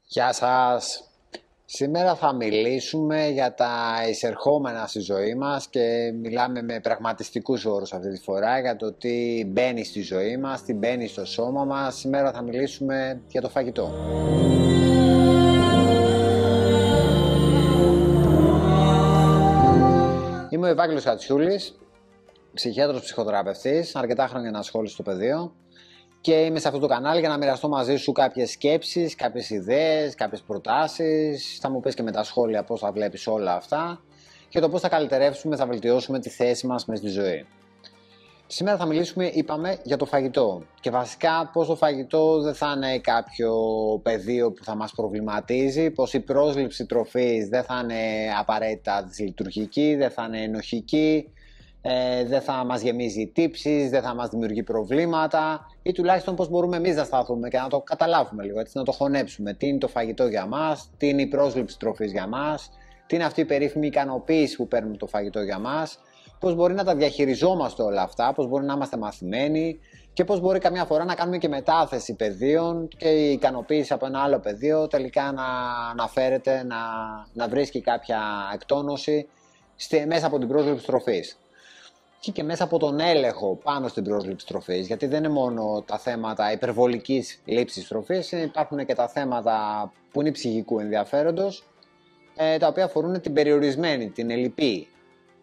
Γεια σας! Σήμερα θα μιλήσουμε για τα εισερχόμενα στη ζωή μας και μιλάμε με πραγματιστικούς όρους αυτή τη φορά για το τι μπαίνει στη ζωή μας, τι μπαίνει στο σώμα μας. Σήμερα θα μιλήσουμε για το φαγητό. Είμαι ο Ευάγγελος Κατσιούλης, ψυχίατρος ψυχοθεραπευτής, αρκετά χρόνια ενασχόληση στο πεδίο. Και είμαι σε αυτό το κανάλι για να μοιραστώ μαζί σου κάποιες σκέψεις, κάποιες ιδέες, κάποιες προτάσεις. Θα μου πεις και με τα σχόλια πώς θα βλέπεις όλα αυτά και το πώς θα καλυτερεύσουμε, θα βελτιώσουμε τη θέση μας μες στη ζωή. Σήμερα θα μιλήσουμε, είπαμε, για το φαγητό και βασικά πώς το φαγητό δεν θα είναι κάποιο πεδίο που θα μας προβληματίζει, πως η πρόσληψη τροφής δεν θα είναι απαραίτητα δυσλειτουργική, δεν θα είναι ενοχική, δεν θα μας γεμίζει τύψεις, δεν θα μας δημιουργεί προβλήματα ή τουλάχιστον πώς μπορούμε εμείς να σταθούμε και να το καταλάβουμε λίγο, έτσι, να το χωνέψουμε. Τι είναι το φαγητό για μας, τι είναι η πρόσληψη τροφής για μας, τι είναι αυτή η περίφημη ικανοποίηση που παίρνουμε το φαγητό για μας, πώς μπορεί να τα διαχειριζόμαστε όλα αυτά, πώς μπορεί να είμαστε μαθημένοι και πώς μπορεί καμιά φορά να κάνουμε και μετάθεση πεδίων και η ικανοποίηση από ένα άλλο πεδίο τελικά να φέρεται, να βρίσκει κάποια εκτόνωση μέσα από την πρόσληψη τροφής. Και μέσα από τον έλεγχο πάνω στην πρόσληψη τροφής, γιατί δεν είναι μόνο τα θέματα υπερβολικής λήψης τροφής, υπάρχουν και τα θέματα που είναι ψυχικού ενδιαφέροντος, τα οποία αφορούν την περιορισμένη, την ελλειπή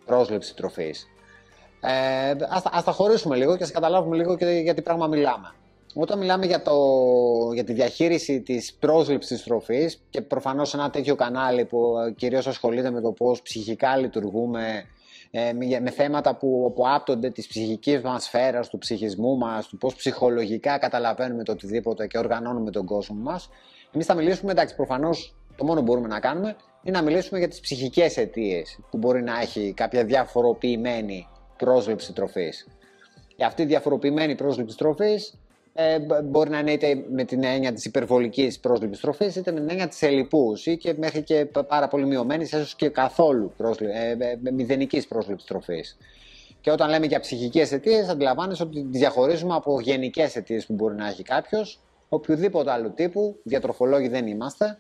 πρόσληψη τροφής. Ας τα χωρίσουμε λίγο και ας καταλάβουμε λίγο και για τι πράγμα μιλάμε. Όταν μιλάμε για τη διαχείριση της πρόσληψης τροφής και προφανώς ένα τέτοιο κανάλι που κυρίως ασχολείται με το πώς ψυχικά λειτουργούμε, με θέματα που άπτονται της ψυχικής μας σφαίρας, του ψυχισμού μας, του πώς ψυχολογικά καταλαβαίνουμε το οτιδήποτε και οργανώνουμε τον κόσμο μας. Εμείς θα μιλήσουμε, εντάξει, προφανώς το μόνο που μπορούμε να κάνουμε είναι να μιλήσουμε για τις ψυχικές αιτίες που μπορεί να έχει κάποια διαφοροποιημένη πρόσληψη τροφής. Και αυτή η διαφοροποιημένη πρόσληψη τροφής μπορεί να είναι είτε με την έννοια της υπερβολικής πρόσληψης τροφής, είτε με την έννοια της ελλειπούς ή και μέχρι και πάρα πολύ μειωμένης, ίσως και καθόλου μηδενικής πρόσληψης τροφής. Και όταν λέμε για ψυχικές αιτίες, αντιλαμβάνεσαι ότι τις διαχωρίζουμε από γενικές αιτίες που μπορεί να έχει κάποιος, οποιοδήποτε άλλου τύπου, διατροφολόγοι δεν είμαστε.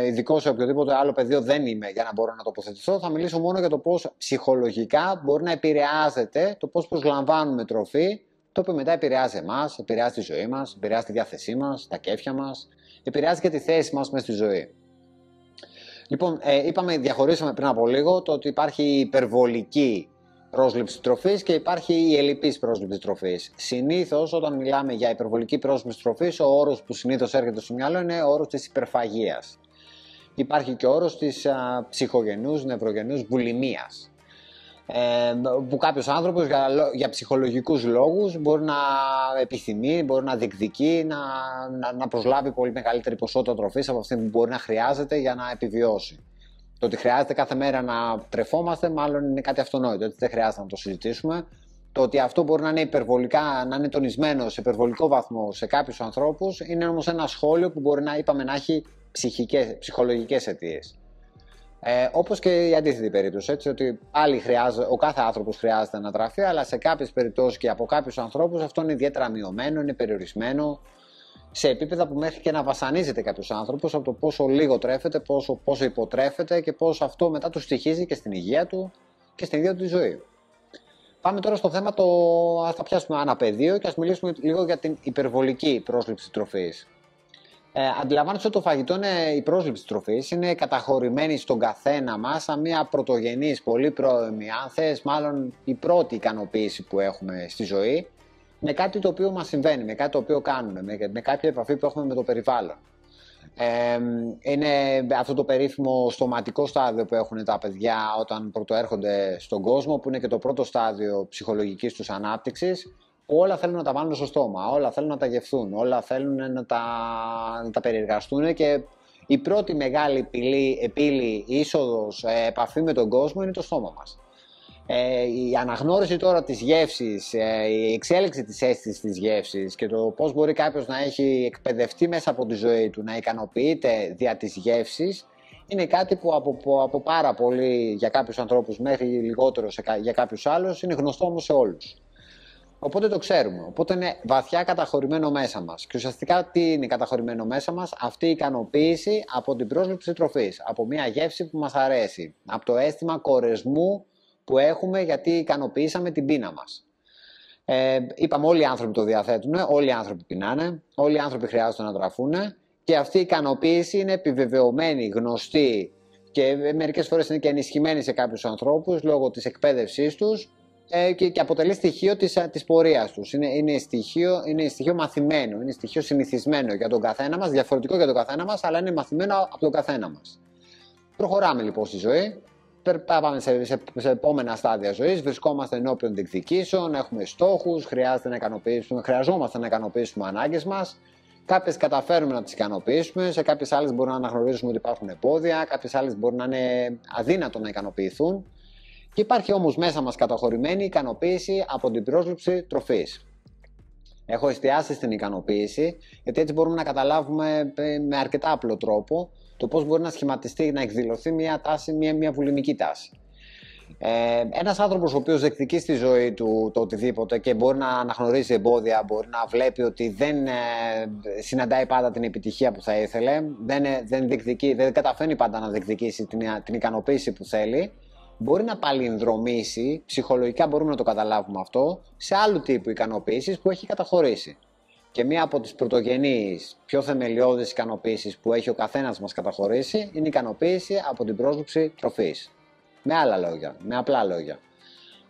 Ειδικό σε οποιοδήποτε άλλο πεδίο δεν είμαι για να μπορώ να τοποθετηθώ. Θα μιλήσω μόνο για το πώς ψυχολογικά μπορεί να επηρεάζεται το πώς προσλαμβάνουμε τροφή, το οποίο μετά επηρεάζει εμάς, επηρεάζει τη ζωή μας, επηρεάζει τη διάθεσή μας, τα κέφια μας, επηρεάζει και τη θέση μας μέσα στη ζωή. Λοιπόν, διαχωρίσαμε πριν από λίγο το ότι υπάρχει υπερβολική πρόσληψη τροφής και υπάρχει η ελλειπής πρόσληψη τροφής. Συνήθως, όταν μιλάμε για υπερβολική πρόσληψη τροφής, ο όρος που συνήθως έρχεται στο μυαλό είναι ο όρος της υπερφαγίας. Υπάρχει και ο όρος της ψυχογενούς, νευρογενούς βουλημίας. Που κάποιος άνθρωπος για ψυχολογικούς λόγους μπορεί να επιθυμεί, μπορεί να διεκδικεί, να προσλάβει πολύ μεγαλύτερη ποσότητα τροφής από αυτή που μπορεί να χρειάζεται για να επιβιώσει. Το ότι χρειάζεται κάθε μέρα να τρεφόμαστε, μάλλον είναι κάτι αυτονόητο, έτσι δεν χρειάζεται να το συζητήσουμε. Το ότι αυτό μπορεί να είναι υπερβολικά, να είναι τονισμένο σε υπερβολικό βαθμό σε κάποιους ανθρώπους, είναι όμως ένα σχόλιο που μπορεί να έχει ψυχολογικές αιτίες. Όπως και η αντίθετη περίπτωση, έτσι, ότι ο κάθε άνθρωπος χρειάζεται να τραφεί, αλλά σε κάποιες περιπτώσεις και από κάποιους ανθρώπους αυτό είναι ιδιαίτερα μειωμένο, είναι περιορισμένο, σε επίπεδα που μέχρι και να βασανίζεται κάποιος άνθρωπος από το πόσο λίγο τρέφεται, πόσο υποτρέφεται και πόσο αυτό μετά του στοιχίζει και στην υγεία του και στην ίδια του τη ζωή. Πάμε τώρα στο θέμα, ας τα πιάσουμε ένα πεδίο και ας μιλήσουμε λίγο για την υπερβολική πρόσληψη τροφής. Αντιλαμβάνεσαι ότι το φαγητό η πρόσληψη τροφής είναι καταχωρημένη στον καθένα μας σαν μια πρωτογενής, πολύ πρώιμη, αν θες, μάλλον η πρώτη ικανοποίηση που έχουμε στη ζωή, με κάτι το οποίο μας συμβαίνει, με κάτι το οποίο κάνουμε, με κάποια επαφή που έχουμε με το περιβάλλον. Είναι αυτό το περίφημο στοματικό στάδιο που έχουν τα παιδιά όταν πρωτοέρχονται στον κόσμο, που είναι και το πρώτο στάδιο ψυχολογικής τους ανάπτυξης, που όλα θέλουν να τα βάλουν στο στόμα, όλα θέλουν να τα γευθούν, όλα θέλουν να τα περιεργαστούν και η πρώτη μεγάλη πύλη είσοδος, επαφή με τον κόσμο είναι το στόμα μας. Η αναγνώριση τώρα της γεύσης, η εξέλιξη της αίσθησης της γεύσης και το πώς μπορεί κάποιος να έχει εκπαιδευτεί μέσα από τη ζωή του να ικανοποιείται δια της γεύσης, είναι κάτι που από πάρα πολύ για κάποιους ανθρώπους μέχρι λιγότερο για κάποιους άλλους είναι γνωστό όμως σε όλους. Οπότε το ξέρουμε. Οπότε είναι βαθιά καταχωρημένο μέσα μας. Και ουσιαστικά τι είναι καταχωρημένο μέσα μας? Αυτή η ικανοποίηση από την πρόσληψη τροφής, από μια γεύση που μας αρέσει, από το αίσθημα κορεσμού που έχουμε γιατί ικανοποιήσαμε την πείνα μας. Είπαμε, όλοι οι άνθρωποι το διαθέτουν, όλοι οι άνθρωποι πεινάνε, όλοι οι άνθρωποι χρειάζονται να τραφούν και αυτή η ικανοποίηση είναι επιβεβαιωμένη, γνωστή και μερικές φορές είναι και ενισχυμένη σε κάποιους ανθρώπους λόγω της εκπαίδευσής τους και αποτελεί στοιχείο της πορείας τους. Είναι στοιχείο μαθημένο, είναι στοιχείο συνηθισμένο για τον καθένα μας, διαφορετικό για τον καθένα μας, αλλά είναι μαθημένο από τον καθένα μας. Προχωράμε λοιπόν στη ζωή. Πάμε σε επόμενα στάδια ζωής, βρισκόμαστε ενώπιον διεκδικήσεων, έχουμε στόχους, χρειαζόμαστε να ικανοποιήσουμε ανάγκες μας. Κάποιες καταφέρουμε να τις ικανοποιήσουμε, σε κάποιες άλλες μπορούμε να αναγνωρίσουμε ότι υπάρχουν εμπόδια, κάποιες άλλες μπορεί να είναι αδύνατο να ικανοποιηθούν. Και υπάρχει όμως μέσα μας καταχωρημένη ικανοποίηση από την πρόσληψη τροφής. Έχω εστιάσει στην ικανοποίηση, γιατί έτσι μπορούμε να καταλάβουμε με αρκετά απλό τρόπο το πώς μπορεί να σχηματιστεί, να εκδηλωθεί μια τάση, μια βουλημική τάση. Ένας άνθρωπος ο οποίος διεκδικεί στη ζωή του το οτιδήποτε και μπορεί να αναγνωρίζει εμπόδια, μπορεί να βλέπει ότι δεν συναντάει πάντα την επιτυχία που θα ήθελε, δεν καταφέρνει πάντα να διεκδικήσει την ικανοποίηση που θέλει, μπορεί να παλινδρομήσει, ψυχολογικά μπορούμε να το καταλάβουμε αυτό, σε άλλου τύπου ικανοποίησεις που έχει καταχωρήσει. Και μία από τις πρωτογενείς, πιο θεμελιώδεις ικανοποίησεις που έχει ο καθένας μας καταχωρήσει είναι η ικανοποίηση από την πρόσληψη τροφής. Με άλλα λόγια, με απλά λόγια.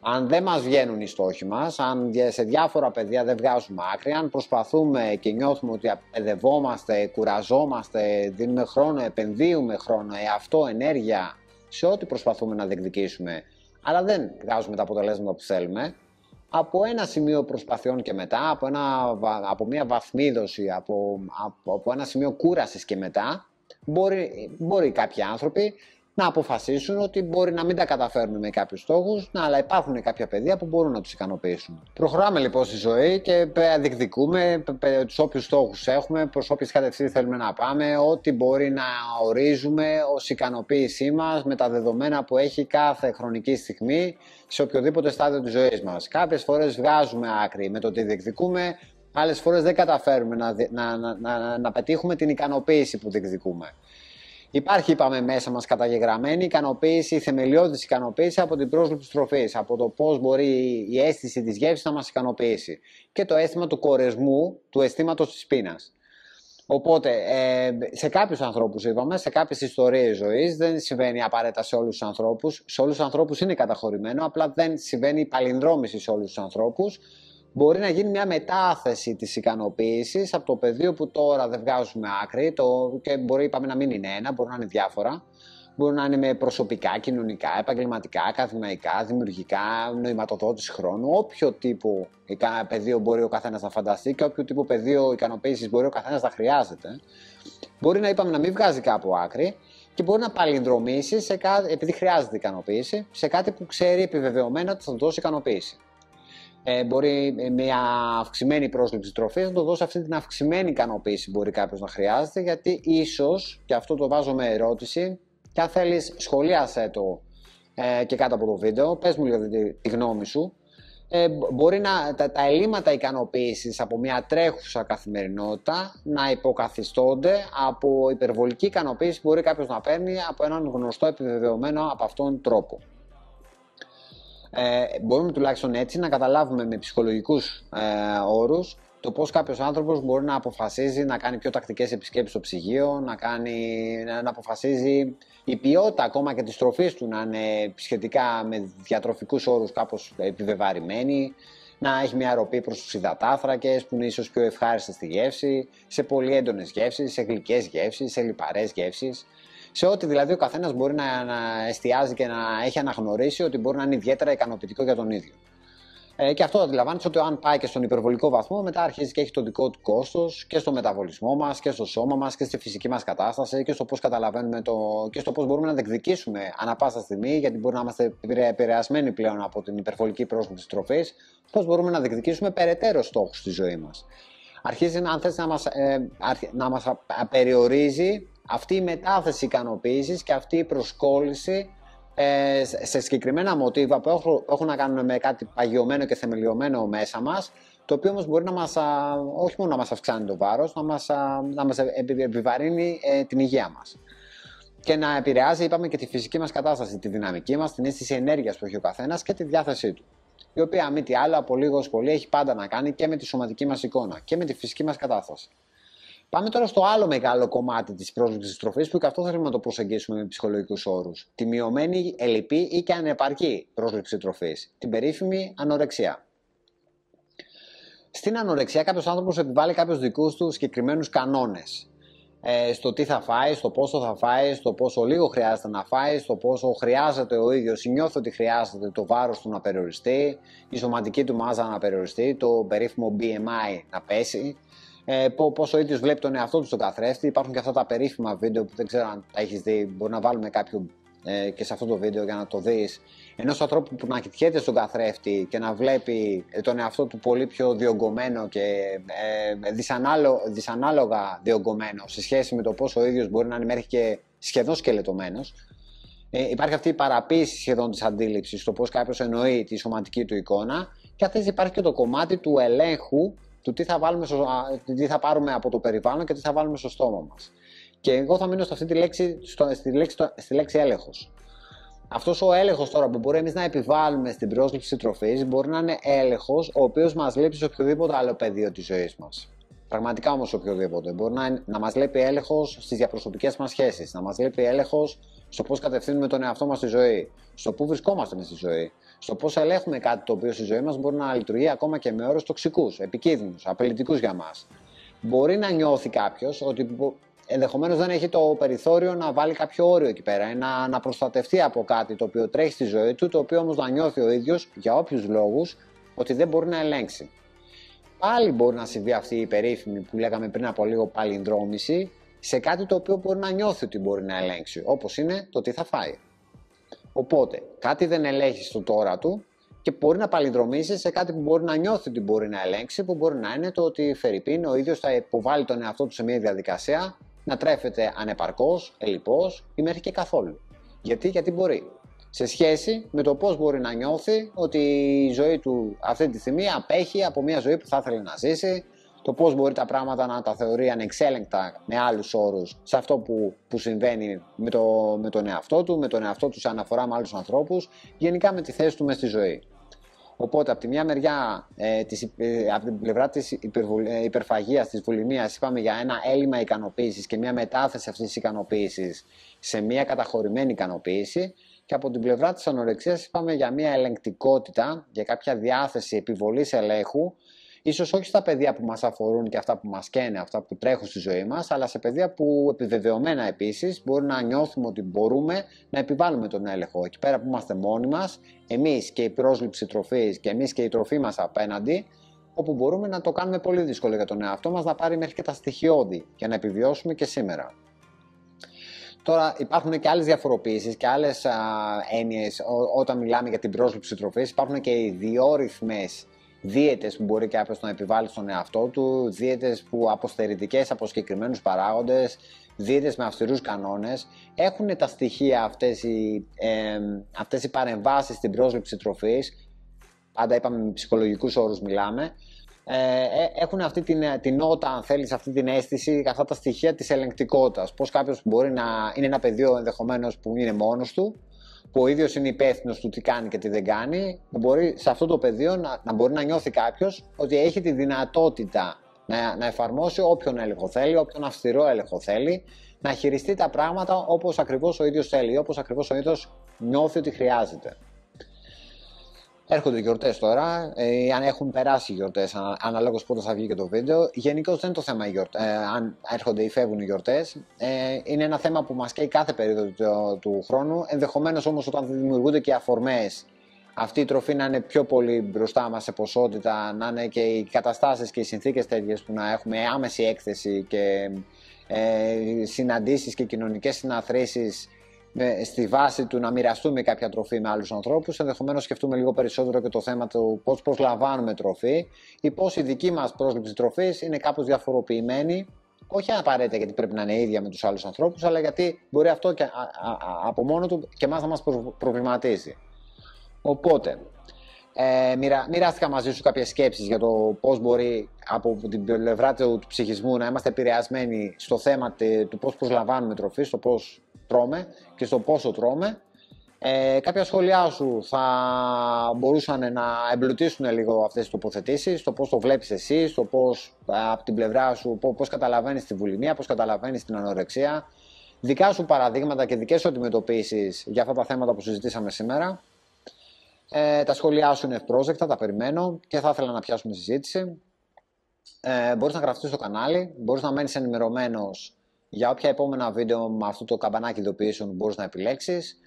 Αν δεν μας βγαίνουν οι στόχοι μας, αν σε διάφορα πεδία δεν βγάζουμε άκρη, αν προσπαθούμε και νιώθουμε ότι παιδευόμαστε, κουραζόμαστε, δίνουμε χρόνο, επενδύουμε χρόνο, εαυτό, ενέργεια, σε ό,τι προσπαθούμε να διεκδικήσουμε, αλλά δεν βγάζουμε τα αποτελέσματα που θέλουμε, από ένα σημείο προσπαθειών και μετά, από μια βαθμίδωση, από ένα σημείο κούρασης και μετά, μπορεί κάποιοι άνθρωποι να αποφασίσουν ότι μπορεί να μην τα καταφέρουν με κάποιους στόχους, αλλά υπάρχουν κάποια πεδία που μπορούν να τους ικανοποιήσουν. Προχωράμε λοιπόν στη ζωή και διεκδικούμε τους όποιους στόχους έχουμε, προς όποιες κατευθύνσεις θέλουμε να πάμε, ό,τι μπορεί να ορίζουμε ως ικανοποίησή μας με τα δεδομένα που έχει κάθε χρονική στιγμή σε οποιοδήποτε στάδιο της ζωής μας. Κάποιες φορές βγάζουμε άκρη με το τι διεκδικούμε, άλλες φορές δεν καταφέρουμε να πετύχουμε την ικανοποίηση που διεκδικούμε. Υπάρχει, είπαμε, μέσα μας καταγεγραμμένη ικανοποίηση, η θεμελιώδης ικανοποίηση από την πρόσληψη τροφής, από το πώς μπορεί η αίσθηση της γεύσης να μας ικανοποιήσει και το αίσθημα του κορεσμού, του αισθήματος της πείνας. Οπότε, σε κάποιους ανθρώπους, είπαμε, σε κάποιες ιστορίες ζωής, δεν συμβαίνει απαραίτητα σε όλους τους ανθρώπους. Σε όλους τους ανθρώπους είναι καταχωρημένο, απλά δεν συμβαίνει η παλινδρόμηση σε όλους τους ανθρώπους. Μπορεί να γίνει μια μετάθεση της ικανοποίησης από το πεδίο που τώρα δεν βγάζουμε άκρη και μπορεί, είπαμε, να μην είναι ένα, μπορεί να είναι διάφορα. Μπορεί να είναι με προσωπικά, κοινωνικά, επαγγελματικά, ακαδημαϊκά, δημιουργικά, νοηματοδότηση χρόνου, όποιο τύπο πεδίο μπορεί ο καθένας να φανταστεί και όποιο τύπο πεδίο ικανοποίησης μπορεί ο καθένας να χρειάζεται. Μπορεί να, είπαμε, να μην βγάζει κάπου άκρη και μπορεί να παλινδρομήσει, επειδή χρειάζεται ικανοποίηση, σε κάτι που ξέρει επιβεβαιωμένα ότι θα του δώσει ικανοποίηση. Μπορεί μια αυξημένη πρόσληψη τροφής να το δώσει αυτή την αυξημένη ικανοποίηση μπορεί κάποιος να χρειάζεται, γιατί ίσως, και αυτό το βάζω με ερώτηση, και αν θέλεις σχολίασέ το και κάτω από το βίντεο, πες μου λίγο τη γνώμη σου, μπορεί τα ελλείμματα ικανοποίησης από μια τρέχουσα καθημερινότητα να υποκαθιστώνται από υπερβολική ικανοποίηση που μπορεί κάποιος να παίρνει από έναν γνωστό επιβεβαιωμένο από αυτόν τον τρόπο. Μπορούμε τουλάχιστον έτσι να καταλάβουμε με ψυχολογικούς όρους το πώς κάποιος άνθρωπος μπορεί να αποφασίζει να κάνει πιο τακτικές επισκέψεις στο ψυγείο, να αποφασίζει η ποιότητα ακόμα και της τροφής του να είναι σχετικά με διατροφικούς όρους κάπως επιβεβαρημένη, να έχει μια αροπή προς τους υδατάνθρακες που είναι ίσως πιο ευχάριστες στη γεύση, σε πολύ έντονες γεύσεις, σε γλυκές γεύσεις, σε λιπαρές γεύσεις. Σε ό,τι δηλαδή ο καθένας μπορεί να εστιάζει και να έχει αναγνωρίσει ότι μπορεί να είναι ιδιαίτερα ικανοποιητικό για τον ίδιο. Και αυτό αντιλαμβάνεις ότι αν πάει και στον υπερβολικό βαθμό, μετά αρχίζει και έχει το δικό του κόστος και στο μεταβολισμό μας και στο σώμα μας και στη φυσική μας κατάσταση και στο πώς καταλαβαίνουμε και στο πώς μπορούμε να διεκδικήσουμε ανά πάσα στιγμή, γιατί μπορεί να είμαστε επηρεασμένοι πλέον από την υπερβολική πρόσληψη τροφής, πώς μπορούμε να διεκδικήσουμε περαιτέρω στόχους στη ζωή μας. Αρχίζει, αν θες, να μας περιορίζει αυτή η μετάθεση ικανοποίησης και αυτή η προσκόλληση σε συγκεκριμένα μοτίβα που έχουν να κάνουν με κάτι παγιωμένο και θεμελιωμένο μέσα μας, το οποίο όμως μπορεί να μας, όχι μόνο να μας αυξάνει το βάρος, να μας επιβαρύνει την υγεία μας. Και να επηρεάζει, είπαμε, και τη φυσική μας κατάσταση, τη δυναμική μας, την αίσθηση ενέργειας που έχει ο καθένας και τη διάθεσή του. Η οποία, μη τι άλλο, από λίγο ως πολύ έχει πάντα να κάνει και με τη σωματική μας εικόνα και με τη φυσική μας κατάσταση. Πάμε τώρα στο άλλο μεγάλο κομμάτι της πρόσληψης τροφής, που και αυτό θέλουμε να το προσεγγίσουμε με ψυχολογικούς όρους. Τη μειωμένη, ελλειπή ή και ανεπαρκή πρόσληψη τροφής. Την περίφημη ανορεξία. Στην ανορεξία, κάποιος άνθρωπος επιβάλλει κάποιους δικούς του συγκεκριμένους κανόνες. Στο τι θα φάει, στο πόσο θα φάει, στο πόσο λίγο χρειάζεται να φάει, στο πόσο χρειάζεται ο ίδιος ή νιώθει ότι χρειάζεται το βάρος του να περιοριστεί, η σωματική του μάζα να περιοριστεί, το περίφημο BMI να πέσει, πόσο ο ίδιος βλέπει τον εαυτό του στον καθρέφτη. Υπάρχουν και αυτά τα περίφημα βίντεο που δεν ξέρω αν τα έχεις δει, μπορεί να βάλουμε κάποιο και σε αυτό το βίντεο για να το δεις, ενός ανθρώπου που να κοιτιέται στον καθρέφτη και να βλέπει τον εαυτό του πολύ πιο διωγγωμένο και δυσανάλογα διωγγωμένο σε σχέση με το πόσο ο ίδιος μπορεί να είναι μέχρι και σχεδόν σκελετωμένος. Υπάρχει αυτή η παραποίηση σχεδόν της αντίληψης στο πώς κάποιος εννοεί τη σωματική του εικόνα, και αυτές υπάρχει και το κομμάτι του ελέγχου του τι θα πάρουμε από το περιβάλλον και τι θα βάλουμε στο στόμα μας. Και εγώ θα μείνω σε αυτή στη λέξη έλεγχος. Αυτός ο έλεγχος τώρα που μπορεί εμείς να επιβάλλουμε στην πρόσληψη τροφής μπορεί να είναι έλεγχος ο οποίος μας λείπει σε οποιοδήποτε άλλο πεδίο της ζωής μας. Πραγματικά όμως οποιοδήποτε. Μπορεί να μας λείπει έλεγχος στις διαπροσωπικές μας σχέσεις, να μας λείπει έλεγχος στο πώς κατευθύνουμε τον εαυτό μας στη ζωή, στο πού βρισκόμαστε μες στη ζωή, στο πώς ελέγχουμε κάτι το οποίο στη ζωή μας μπορεί να λειτουργεί ακόμα και με όρους τοξικούς, επικίνδυνους, απειλητικούς για μας. Μπορεί να νιώθει κάποιος ότι ενδεχομένως δεν έχει το περιθώριο να βάλει κάποιο όριο εκεί πέρα, να προστατευτεί από κάτι το οποίο τρέχει στη ζωή του, το οποίο όμως να νιώθει ο ίδιος για όποιους λόγους ότι δεν μπορεί να ελέγξει. Πάλι μπορεί να συμβεί αυτή η περίφημη που λέγαμε πριν από λίγο παλινδρόμηση σε κάτι το οποίο μπορεί να νιώθει ότι μπορεί να ελέγξει, όπως είναι το τι θα φάει. Οπότε κάτι δεν ελέγχει στο τώρα του και μπορεί να παλινδρομήσει σε κάτι που μπορεί να νιώθει ότι μπορεί να ελέγξει, που μπορεί να είναι το ότι φερειπίν ο ίδιος θα υποβάλει τον εαυτό του σε μια διαδικασία να τρέφεται ανεπαρκώς, ελλειπώς ή μέχρι και καθόλου. Γιατί μπορεί. Σε σχέση με το πώς μπορεί να νιώθει ότι η ζωή του αυτή τη στιγμή απέχει από μια ζωή που θα ήθελε να ζήσει, το πώς μπορεί τα πράγματα να τα θεωρεί ανεξέλεγκτα με άλλους όρους σε αυτό που συμβαίνει με τον εαυτό του σε αναφορά με άλλους ανθρώπους, γενικά με τη θέση του μες στη ζωή. Οπότε από τη μια μεριά, από την πλευρά της υπερφαγίας, της βουλημίας, είπαμε για ένα έλλειμμα ικανοποίησης και μια μετάθεση αυτής της ικανοποίησης σε μια καταχωρημένη ικανοποίηση, και από την πλευρά της ανορεξίας είπαμε για μια ελεγκτικότητα, για κάποια διάθεση επιβολής ελέγχου, ίσως όχι στα πεδία που μας αφορούν και αυτά που μας καίνε, αυτά που τρέχουν στη ζωή μας, αλλά σε πεδία που επιβεβαιωμένα επίσης μπορεί να νιώθουμε ότι μπορούμε να επιβάλλουμε τον έλεγχο. Εκεί πέρα που είμαστε μόνοι μας, εμείς και η πρόσληψη τροφής και εμείς και η τροφή μας απέναντι, όπου μπορούμε να το κάνουμε πολύ δύσκολο για τον εαυτό μας να πάρει μέχρι και τα στοιχειώδη για να επιβιώσουμε και σήμερα. Τώρα υπάρχουν και άλλες διαφοροποιήσεις και άλλες έννοιες όταν μιλάμε για την πρόσληψη τροφής. Υπάρχουν και οι διόρυθμες δίαιτες που μπορεί κάποιος να επιβάλλει στον εαυτό του, δίαιτες που αποστερητικές από συγκεκριμένους παράγοντες, δίαιτες με αυστηρούς κανόνες. Έχουν τα στοιχεία αυτές οι παρεμβάσεις στην πρόσληψη τροφής, πάντα είπαμε με ψυχολογικούς όρους μιλάμε, έχουν αυτή την νότα, αν θέλεις, αυτή την αίσθηση, αυτά τα στοιχεία της ελεγκτικότητας. Πώς κάποιος μπορεί να είναι ένα πεδίο ενδεχομένως που είναι μόνος του, που ο ίδιος είναι υπεύθυνος του τι κάνει και τι δεν κάνει, μπορεί σε αυτό το πεδίο να μπορεί να νιώθει κάποιος ότι έχει τη δυνατότητα να εφαρμόσει όποιον έλεγχο θέλει, όποιον αυστηρό έλεγχο θέλει, να χειριστεί τα πράγματα όπως ακριβώς ο ίδιος θέλει, όπως ακριβώς ο ίδιος νιώθει ότι χρειάζεται. Έρχονται οι γιορτές τώρα, αν έχουν περάσει οι γιορτές, αναλόγως πότε θα βγει και το βίντεο. Γενικώς δεν είναι το θέμα αν έρχονται ή φεύγουν οι γιορτές. Είναι ένα θέμα που μας καίει κάθε περίοδο του χρόνου. Ενδεχομένως όμως όταν δημιουργούνται και οι αφορμές, αυτή η τροφή να είναι πιο πολύ μπροστά μας σε ποσότητα, να είναι και οι καταστάσεις και οι συνθήκες τέτοιες που να έχουμε άμεση έκθεση και συναντήσεις και κοινωνικές συναθρήσεις στη βάση του να μοιραστούμε κάποια τροφή με άλλους ανθρώπους. Ενδεχομένως σκεφτούμε λίγο περισσότερο και το θέμα του πώς λαμβάνουμε τροφή ή πώς η δική μας πρόσληψη τροφής είναι κάπως διαφοροποιημένη Όχι απαραίτητα γιατί πρέπει να είναι ίδια με τους άλλους ανθρώπους, αλλά γιατί μπορεί αυτό και από μόνο του και εμάς να μας προβληματίζει. Οπότε, μοιράστηκα μαζί σου κάποιες σκέψεις για το πώς μπορεί από την πλευρά του ψυχισμού να είμαστε επηρεασμένοι στο θέμα του πώς προσλαμβάνουμε τροφή, στο πώς τρώμε και στο πόσο τρώμε. Κάποια σχόλιά σου θα μπορούσαν να εμπλουτίσουν λίγο αυτές τις τοποθετήσεις, το πώς το βλέπεις εσύ, το πώς από την πλευρά σου, πώς καταλαβαίνεις τη βουλημία, πώς καταλαβαίνεις την ανορεξία, δικά σου παραδείγματα και δικές σου αντιμετωπίσεις για αυτά τα θέματα που συζητήσαμε σήμερα. Τα σχόλιά σου είναι ευπρόσδεκτα, τα περιμένω και θα ήθελα να πιάσουμε συζήτηση. Μπορείς να γραφτείς στο κανάλι, μπορείς να μένεις ενημερωμένος για όποια επόμενα βίντεο με αυτό το καμπανάκι ειδοποιήσεων μπορείς να επιλέξεις.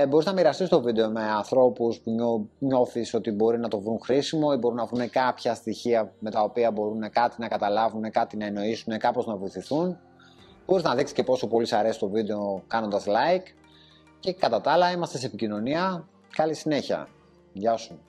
Μπορείς να μοιραστείς το βίντεο με ανθρώπους που νιώθεις ότι μπορεί να το βρουν χρήσιμο ή μπορούν να βρουν κάποια στοιχεία με τα οποία μπορούν κάτι να καταλάβουν, κάτι να εννοήσουν, κάπως να βοηθηθούν. Μπορείς να δείξεις και πόσο πολύ σου αρέσει το βίντεο κάνοντας like. Και κατά τα άλλα είμαστε σε επικοινωνία. Καλή συνέχεια. Γεια σου.